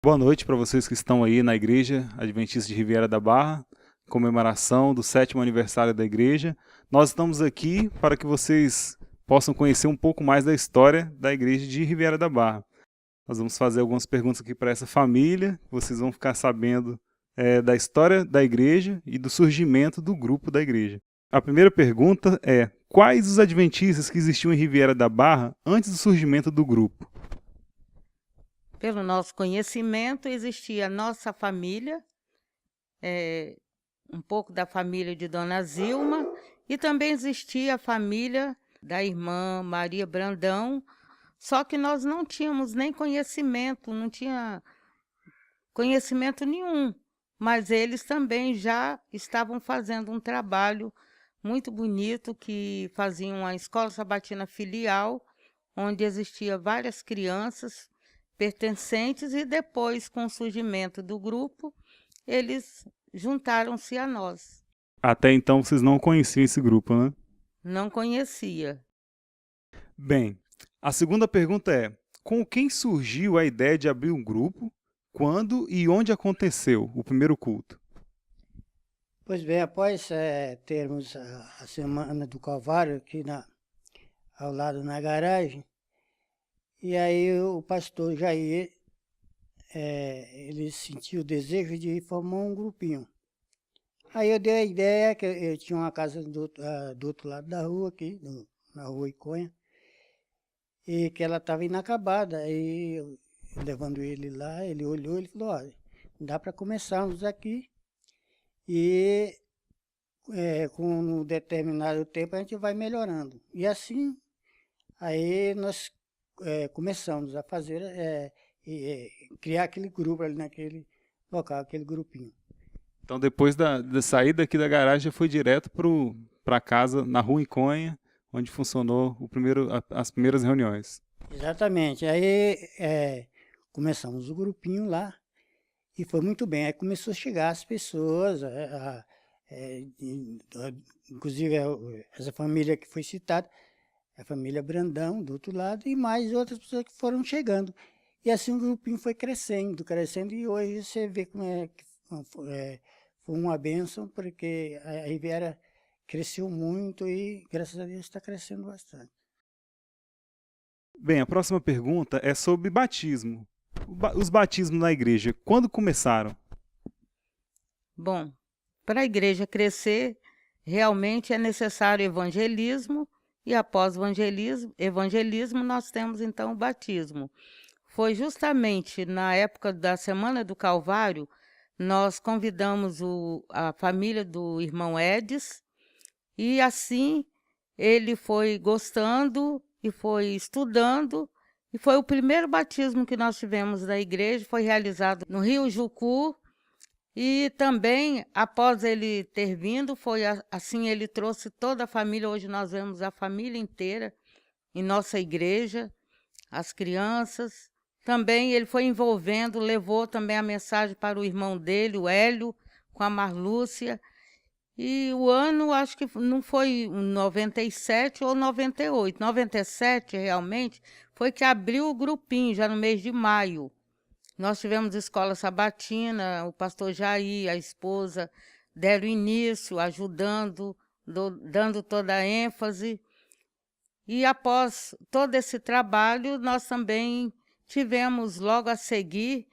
Boa noite para vocês que estão aí na Igreja Adventista de Riviera da Barra, comemoração do 7º aniversário da igreja. Nós estamos aqui para que vocês possam conhecer um pouco mais da história da Igreja de Riviera da Barra. Nós vamos fazer algumas perguntas aqui para essa família, vocês vão ficar sabendo da história da igreja e do surgimento do grupo da igreja. A primeira pergunta é: quais os adventistas que existiam em Riviera da Barra antes do surgimento do grupo? Pelo nosso conhecimento, existia a nossa família, um pouco da família de Dona Zilma, e também existia a família da irmã Maria Brandão, só que nós não tínhamos nem conhecimento, não tinha conhecimento nenhum, mas eles também já estavam fazendo um trabalho muito bonito, que faziam uma escola sabatina filial, onde existia várias crianças pertencentes, e depois, com o surgimento do grupo, eles juntaram-se a nós. Até então vocês não conheciam esse grupo, né? Não conhecia. Bem, a segunda pergunta é: com quem surgiu a ideia de abrir um grupo, quando e onde aconteceu o primeiro culto? Pois bem, após termos a Semana do Calvário aqui ao lado na garagem, e aí o pastor Jair, ele sentiu o desejo de formar um grupinho. Aí eu dei a ideia que eu tinha uma casa do outro lado da rua aqui, na rua Iconha, e que ela estava inacabada. Aí eu levando ele lá, ele olhou, ele falou: olha, dá para começarmos aqui e com um determinado tempo a gente vai melhorando. E assim, aí nós começamos a fazer, criar aquele grupo ali naquele local, aquele grupinho. Então, depois da saída aqui da garagem, já foi direto para a casa na Rua Inconha, onde funcionou as primeiras reuniões. Exatamente. Aí começamos o grupinho lá e foi muito bem. Aí começou a chegar as pessoas, inclusive essa família que foi citada, a família Brandão, do outro lado, e mais outras pessoas que foram chegando. E assim o grupinho foi crescendo, crescendo, e hoje você vê como foi uma bênção, porque a Riviera cresceu muito e, graças a Deus, está crescendo bastante. Bem, a próxima pergunta é sobre batismo. Os batismos na igreja, quando começaram? Bom, para a igreja crescer, realmente é necessário evangelismo, e após o evangelismo, nós temos então o batismo. Foi justamente na época da Semana do Calvário, nós convidamos a família do irmão Edis, e assim ele foi gostando e foi estudando, e foi o primeiro batismo que nós tivemos na igreja, foi realizado no Rio Jucu. E também, após ele ter vindo, assim, ele trouxe toda a família. Hoje nós vemos a família inteira em nossa igreja, as crianças. Também ele foi envolvendo, levou também a mensagem para o irmão dele, o Hélio, com a Marlúcia. E o ano, acho que não foi 97 ou 98. 97, realmente, foi que abriu o grupinho, já no mês de maio. Nós tivemos escola sabatina, o pastor Jair, a esposa, deram início, ajudando, dando toda a ênfase. E após todo esse trabalho, nós também tivemos logo a seguir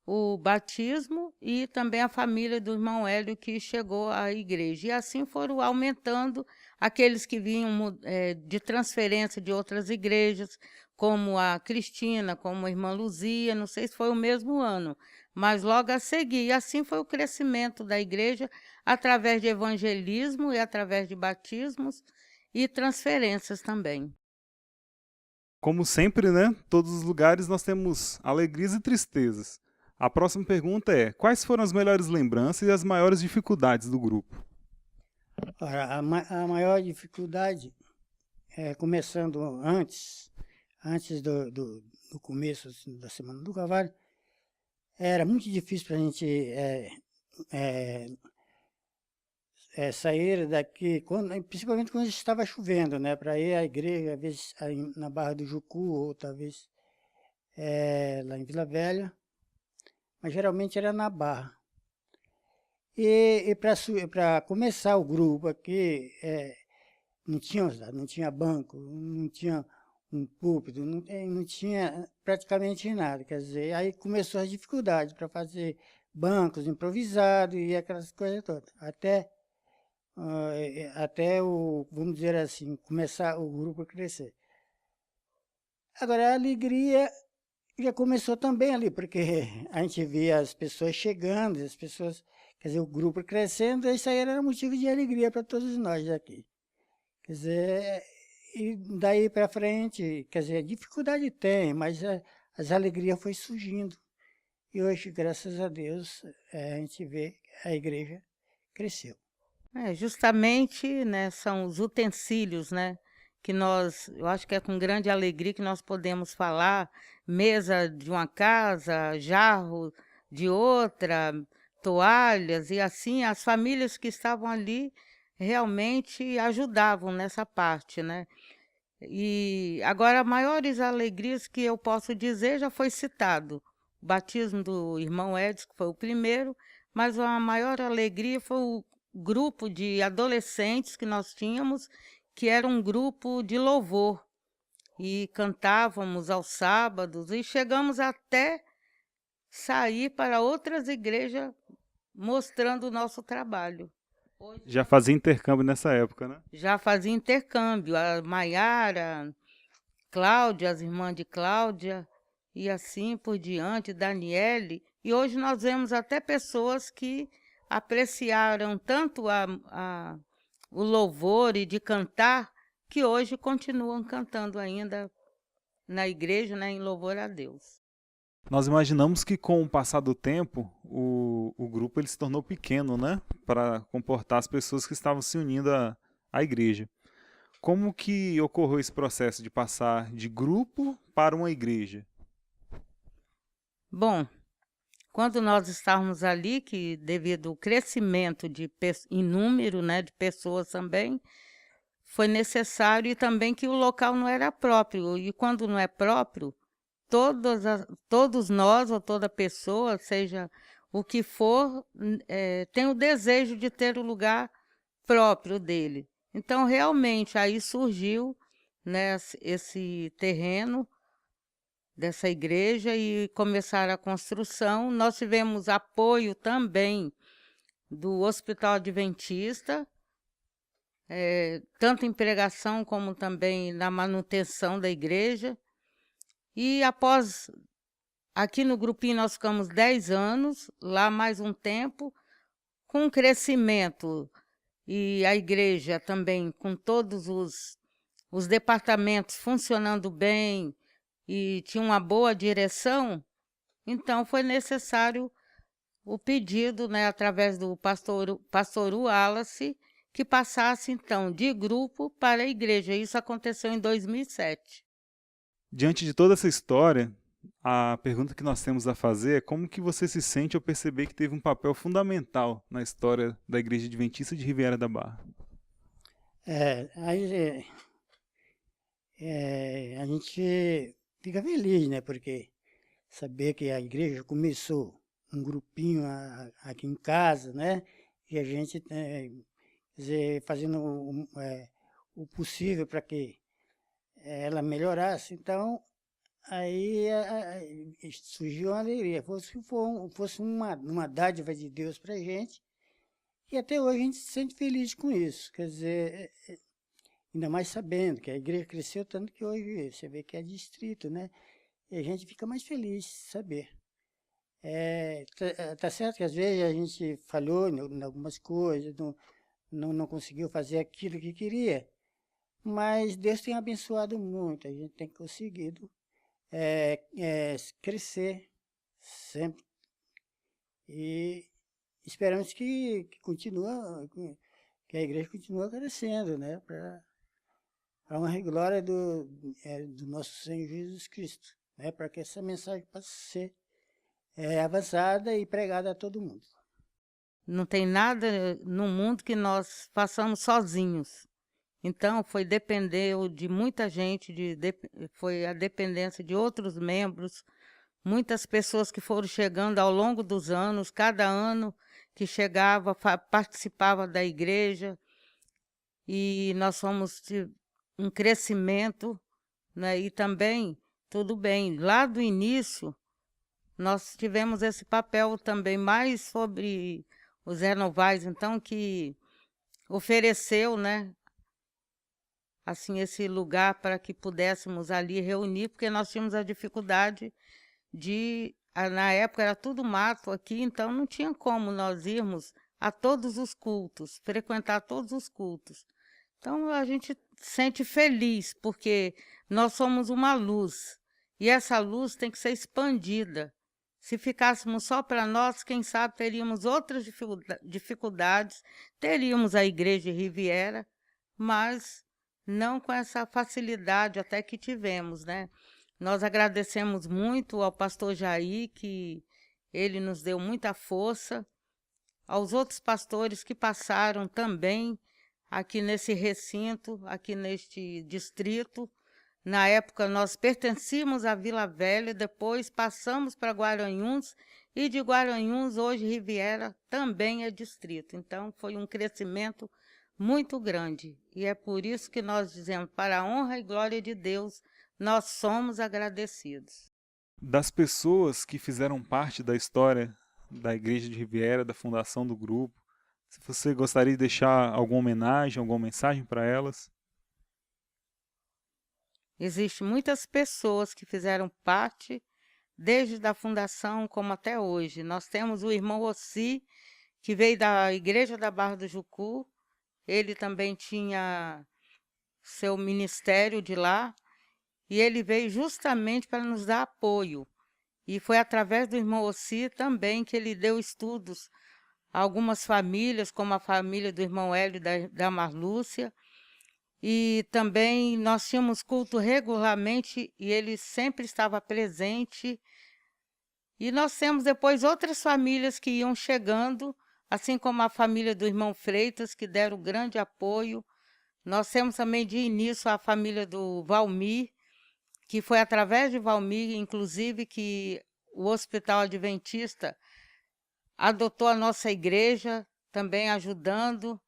o batismo e também a família do irmão Hélio que chegou à igreja. E assim foram aumentando aqueles que vinham de transferência de outras igrejas, como a Cristina, como a irmã Luzia, não sei se foi o mesmo ano, mas logo a seguir. E assim foi o crescimento da igreja, através de evangelismo e através de batismos e transferências também. Como sempre, né? Todos os lugares nós temos alegrias e tristezas. A próxima pergunta é: quais foram as melhores lembranças e as maiores dificuldades do grupo? Ora, a maior dificuldade, começando antes do começo assim, da Semana do Calvário, era muito difícil para a gente sair daqui, principalmente quando estava chovendo, né? Para ir à igreja, às vezes aí na Barra do Jucu, ou talvez lá em Vila Velha. mas geralmente era na Barra. E para começar o grupo aqui, não tinha banco, não tinha um púlpito, não tinha praticamente nada. Quer dizer, aí começou as dificuldades para fazer bancos improvisados e aquelas coisas todas. Até vamos dizer assim, começar o grupo a crescer. Agora, a alegria já começou também ali, porque a gente via as pessoas chegando, as pessoas, quer dizer, o grupo crescendo, isso aí era motivo de alegria para todos nós aqui. Quer dizer, e daí para frente, quer dizer, dificuldade tem, mas as alegrias foi surgindo. E hoje, graças a Deus, a gente vê que a igreja cresceu. Justamente, né, são os utensílios, né, que eu acho que é com grande alegria que nós podemos falar, mesa de uma casa, jarro de outra, toalhas, e assim as famílias que estavam ali realmente ajudavam nessa parte, né? E agora, maiores alegrias que eu posso dizer já foi citado. O batismo do irmão Edson, que foi o primeiro, mas a maior alegria foi o grupo de adolescentes que nós tínhamos, que era um grupo de louvor. E cantávamos aos sábados e chegamos até sair para outras igrejas mostrando o nosso trabalho. Já fazia intercâmbio nessa época, né? Já fazia intercâmbio, a Maiara, Cláudia, as irmãs de Cláudia, e assim por diante, Daniele. E hoje nós vemos até pessoas que apreciaram tanto o louvor e de cantar, que hoje continuam cantando ainda na igreja, né, em louvor a Deus. Nós imaginamos que com o passar do tempo, o grupo ele se tornou pequeno, né? Para comportar as pessoas que estavam se unindo à igreja. Como que ocorreu esse processo de passar de grupo para uma igreja? Bom, quando nós estávamos ali, que devido ao crescimento em número, né, de pessoas também, foi necessário e também que o local não era próprio. E quando não é próprio, todos nós ou toda pessoa, seja o que for, tem o desejo de ter o lugar próprio dele. Então, realmente, aí surgiu, né, esse terreno dessa igreja e começaram a construção. Nós tivemos apoio também do Hospital Adventista, tanto em pregação como também na manutenção da igreja. E aqui no grupinho nós ficamos 10 anos, lá mais um tempo, com crescimento, e a igreja também com todos os departamentos funcionando bem e tinha uma boa direção, então foi necessário o pedido, né, através do pastor Wallace, que passasse então de grupo para a igreja. Isso aconteceu em 2007. Diante de toda essa história, a pergunta que nós temos a fazer é como que você se sente ao perceber que teve um papel fundamental na história da Igreja Adventista de Riviera da Barra? A gente fica feliz, né? Porque saber que a igreja começou um grupinho aqui em casa, né? E a gente quer dizer, fazendo o possível para que ela melhorasse. Então, aí surgiu uma alegria. Fosse uma dádiva de Deus para a gente. E até hoje a gente se sente feliz com isso. Quer dizer, ainda mais sabendo que a igreja cresceu tanto que hoje você vê que é distrito, né? E a gente fica mais feliz de saber. Tá certo que às vezes a gente falhou em algumas coisas, não conseguiu fazer aquilo que queria, mas Deus tem abençoado muito, a gente tem conseguido crescer sempre. E esperamos que a igreja continue crescendo, né? Para a honra e glória do nosso Senhor Jesus Cristo, né? Para que essa mensagem possa ser avançada e pregada a todo mundo. Não tem nada no mundo que nós façamos sozinhos. Então, dependeu de muita gente, foi a dependência de outros membros muitas pessoas que foram chegando ao longo dos anos, cada ano que chegava, participava da igreja, e nós fomos de um crescimento, né? E também, tudo bem, lá do início, nós tivemos esse papel também mais sobre o Zé Novaes, então, que ofereceu, né, assim, esse lugar para que pudéssemos ali reunir, porque nós tínhamos a dificuldade na época era tudo mato aqui, então não tinha como nós irmos a todos os cultos, frequentar todos os cultos. Então a gente se sente feliz, porque nós somos uma luz, e essa luz tem que ser expandida. Se ficássemos só para nós, quem sabe teríamos outras dificuldades, teríamos a Igreja Riviera, mas não com essa facilidade até que tivemos, né? Nós agradecemos muito ao pastor Jair, que ele nos deu muita força, aos outros pastores que passaram também aqui nesse recinto, aqui neste distrito. Na época nós pertencíamos à Vila Velha, depois passamos para Guaranhuns, e de Guaranhuns hoje Riviera também é distrito. Então foi um crescimento muito grande, e é por isso que nós dizemos, para a honra e glória de Deus, nós somos agradecidos. Das pessoas que fizeram parte da história da Igreja de Riviera, da fundação do grupo, se você gostaria de deixar alguma homenagem, alguma mensagem para elas? Existem muitas pessoas que fizeram parte desde a fundação como até hoje. Nós temos o irmão Ossi, que veio da Igreja da Barra do Jucu. Ele também tinha seu ministério de lá, e ele veio justamente para nos dar apoio. E foi através do irmão Ossi também que ele deu estudos a algumas famílias, como a família do irmão Hélio da Marlúcia. E também nós tínhamos culto regularmente e ele sempre estava presente. E nós temos depois outras famílias que iam chegando, assim como a família do irmão Freitas, que deram grande apoio. Nós temos também de início a família do Valmir, que foi através de Valmir, inclusive, que o Hospital Adventista adotou a nossa igreja, também ajudando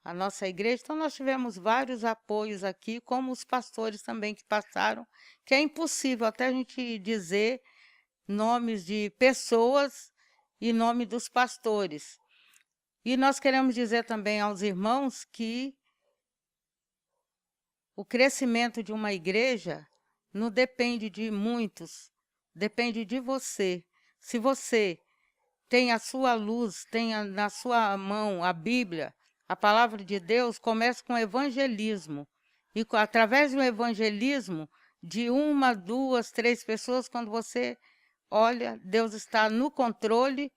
a nossa igreja. Então nós tivemos vários apoios aqui, como os pastores também que passaram, que é impossível até a gente dizer nomes de pessoas e nome dos pastores. E nós queremos dizer também aos irmãos que o crescimento de uma igreja não depende de muitos, depende de você. Se você tem a sua luz, tem na sua mão a Bíblia, a palavra de Deus, começa com evangelismo. E através do evangelismo, de 1, 2, 3 pessoas, quando você olha, Deus está no controle,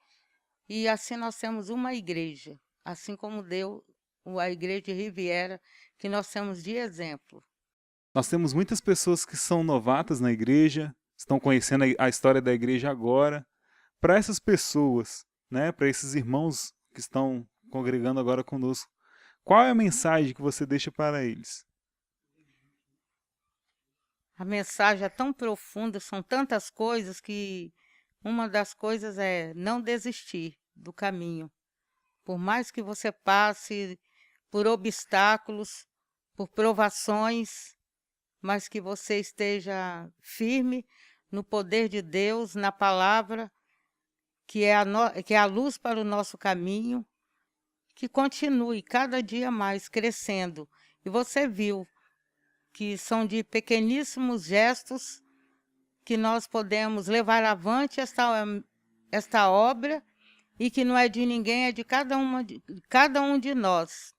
e assim nós temos uma igreja, assim como deu a Igreja de Riviera, que nós temos de exemplo. Nós temos muitas pessoas que são novatas na igreja, estão conhecendo a história da igreja agora. Para essas pessoas, né, para esses irmãos que estão congregando agora conosco, qual é a mensagem que você deixa para eles? A mensagem é tão profunda, são tantas coisas, que uma das coisas é não desistir do caminho. Por mais que você passe por obstáculos, por provações, mas que você esteja firme no poder de Deus, na palavra, que é a luz para o nosso caminho, que continue cada dia mais crescendo. E você viu que são de pequeníssimos gestos que nós podemos levar avante esta obra, e que não é de ninguém, é de cada um de nós.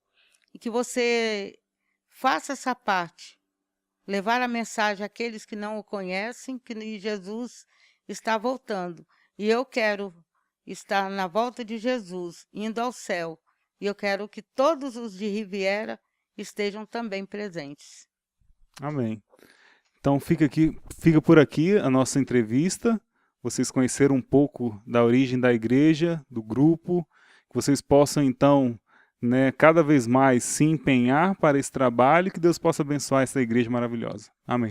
E que você faça essa parte, levar a mensagem àqueles que não o conhecem, que Jesus está voltando. E eu quero estar na volta de Jesus, indo ao céu. E eu quero que todos os de Riviera estejam também presentes. Amém. Então fica por aqui a nossa entrevista. Vocês conheceram um pouco da origem da igreja, do grupo, que vocês possam então, né, cada vez mais se empenhar para esse trabalho, e que Deus possa abençoar essa igreja maravilhosa. Amém.